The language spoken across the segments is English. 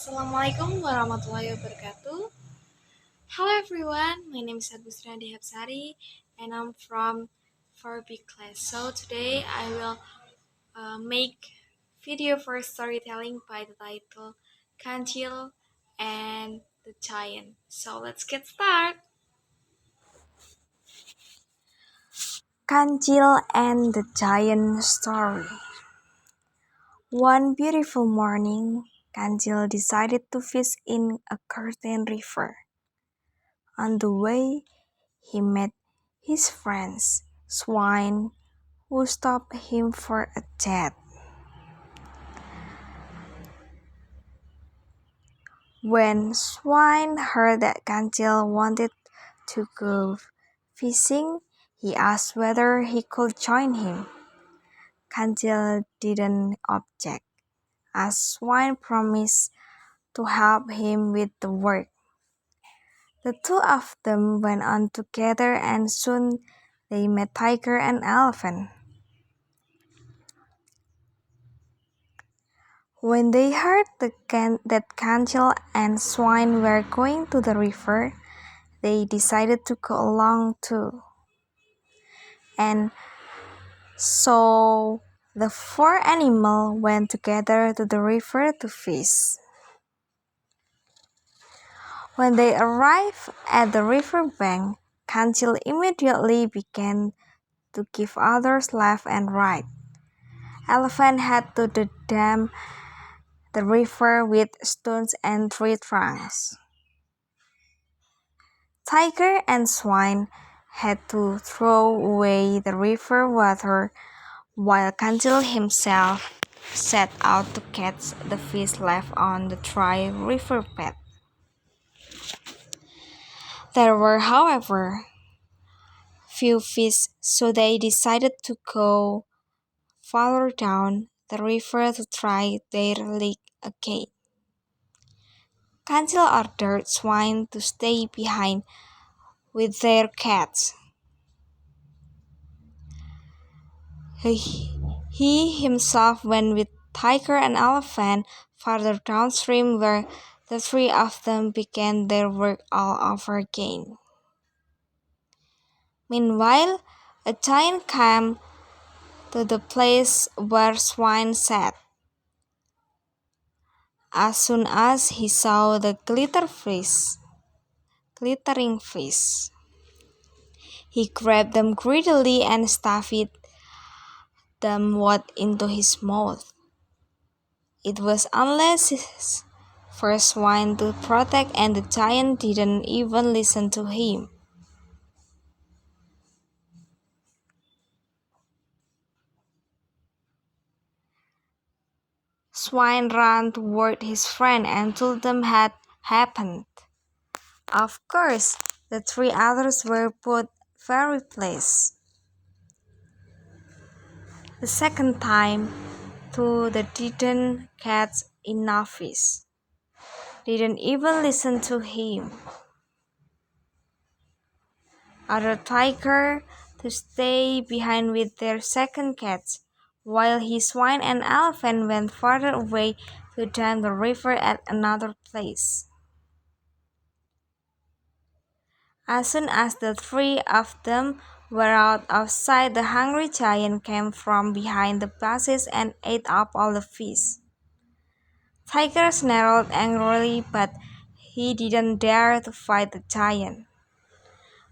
Assalamualaikum warahmatullahi wabarakatuh. Hello everyone, my name is AGUSTINA DYAH HAPSARI and I'm from 4B class. So today I will make video for storytelling by the title Kancil and the Giant. So let's get started. Kancil and the Giant Story. One beautiful morning, Kancil decided to fish in a certain river. On the way, he met his friends, swine, who stopped him for a chat. When Swine heard that Kancil wanted to go fishing, he asked whether he could join him. Kancil didn't object, as Swine promised to help him with the work. The two of them went on together and soon they met Tiger and Elephant. When they heard that Kancil and Swine were going to the river, they decided to go along too. And so the four animals went together to the river to fish. When they arrived at the river bank, Kancil immediately began to give orders left and right. Elephant had to dam the river with stones and tree trunks. Tiger and Swine had to throw away the river water, while Kancil himself set out to catch the fish left on the dry river bed. There were, however, few fish, so they decided to go farther down the river to try their luck again. Kancil ordered Swine to stay behind with their cats. He himself went with Tiger and Elephant farther downstream, where the three of them began their work all over again. Meanwhile, a giant came to the place where Swine sat. As soon as he saw the glittering fish, he grabbed them greedily and stuffed them wide into his mouth. It was unless for Swine to protect, and the giant didn't even listen to him. Swine ran toward his friend and told them what had happened. Of course, the three others were put very pleased. The second time, too, they didn't catch enough fish. Didn't even listen to him. Ordered Tiger to stay behind with their second catch, while his Swine and Elephant went farther away to dam the river at another place. As soon as the three of them were out of sight, the hungry giant came from behind the bushes and ate up all the fish. Tiger snarled angrily, but he didn't dare to fight the giant.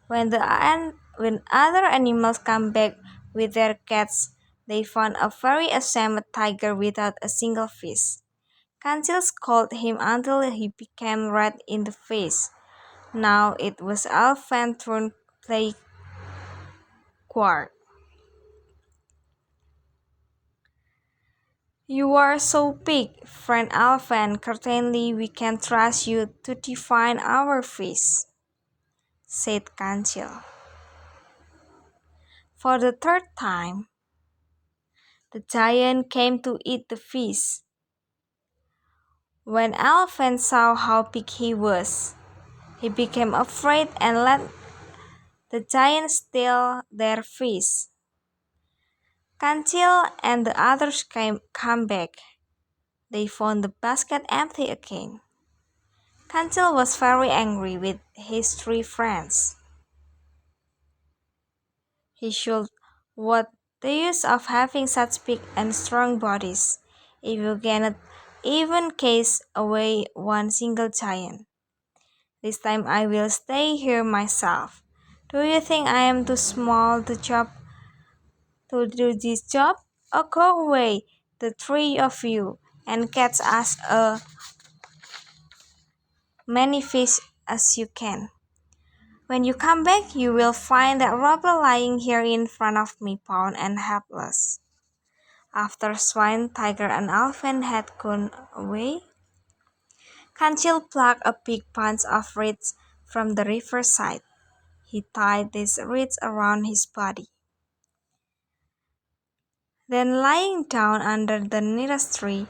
When other animals came back with their cats, they found a very ashamed tiger without a single fish. Kancil scolded him until he became red in the face. Now it was Elephant's turn to play court. "You are so big, friend Elephant, certainly we can trust you to define our fish," said Kancil. For the third time, the giant came to eat the fish. When Elephant saw how big he was, he became afraid and let the giant steal their fish. Kancil and the others come back. They found the basket empty again. Kancil was very angry with his three friends. He should what the use of having such big and strong bodies if you cannot even chase away one single giant. This time I will stay here myself. Do you think I am too small to do this job? Or go away, the three of you, and catch as many fish as you can. When you come back, you will find that robber lying here in front of me, bound and helpless. After swine, tiger, and elephant had gone away, Kancil plucked a big bunch of reeds from the riverside. He tied these reeds around his body. Then, lying down under the nearest tree,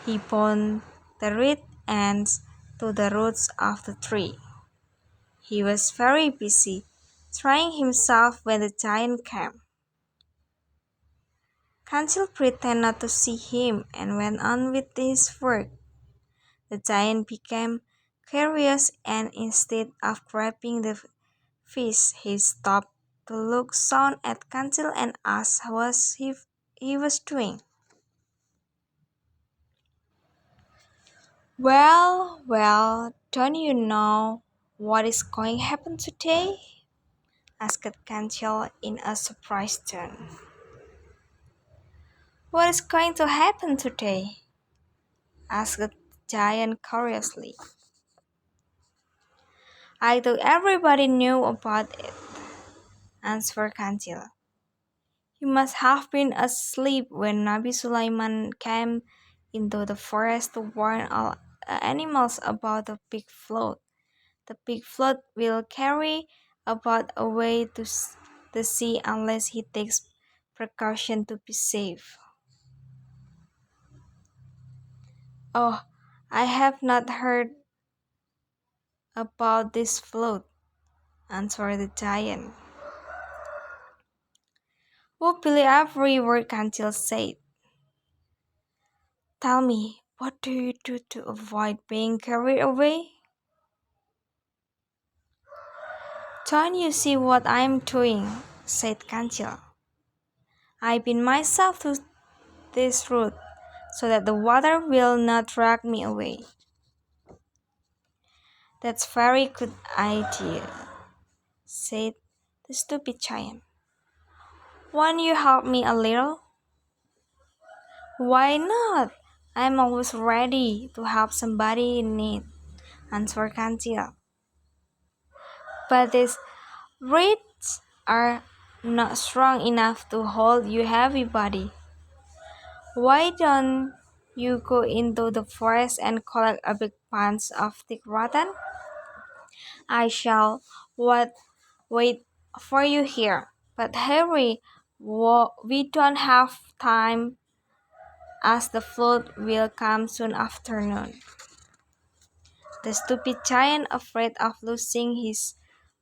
he bound the reed ends to the roots of the tree. He was very busy, drying himself when the giant came. Kancil pretended not to see him and went on with his work. The giant became curious and instead of grabbing the fish, he stopped to look down at Kancil and asked what he was doing. Well, don't you know what is going to happen today? Asked Kancil in a surprised tone. What is going to happen today? Asked the giant curiously. I thought everybody knew about it, answered Kancil. You must have been asleep when Nabi Sulaiman came into the forest to warn all animals about the big flood. The big flood will carry about away to the sea unless he takes precaution to be safe. Oh, I have not heard about this flood, answered the giant. Who believe every word Kancil said? Tell me, what do you do to avoid being carried away? Don't you see what I am doing? Said Kancil. I pin myself to this root so that the water will not drag me away. That's very good idea, said the stupid giant. Won't you help me a little? Why not? I'm always ready to help somebody in need, answered Kancil. But these reeds are not strong enough to hold your heavy body. Why don't you go into the forest and collect a big bunch of thick rattan? I shall wait for you here. But hurry, we don't have time as the flood will come soon after noon. The stupid giant, afraid of losing his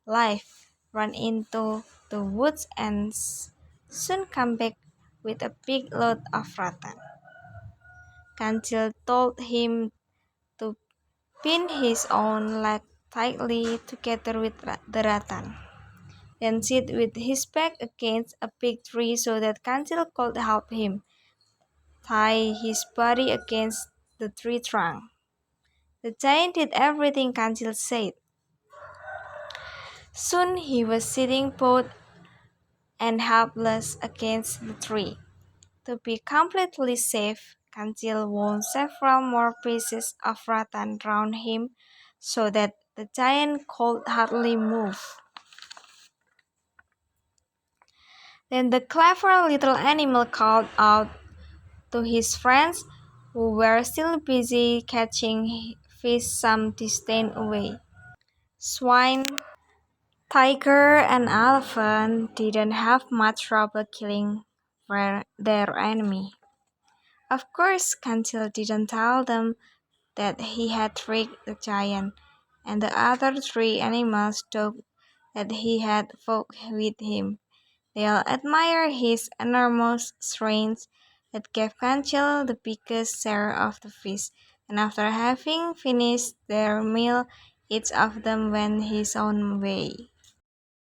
life, ran into the woods and soon came back with a big load of rattan. Kancil told him to pin his own leg tightly together with the rattan, then sit with his back against a big tree so that Kancil could help him tie his body against the tree trunk. The giant did everything Kancil said. Soon he was sitting both and helpless against the tree. To be completely safe, Kancil wound several more pieces of rattan round him so that the giant could hardly move. Then the clever little animal called out to his friends, who were still busy catching fish some distance away. Swine, tiger, and elephant didn't have much trouble killing their enemy. Of course, Kancil didn't tell them that he had tricked the giant, and the other three animals thought that he had fought with him. They'll admire his enormous strength That gave Kancil the biggest share of the feast, and after having finished their meal, each of them went his own way.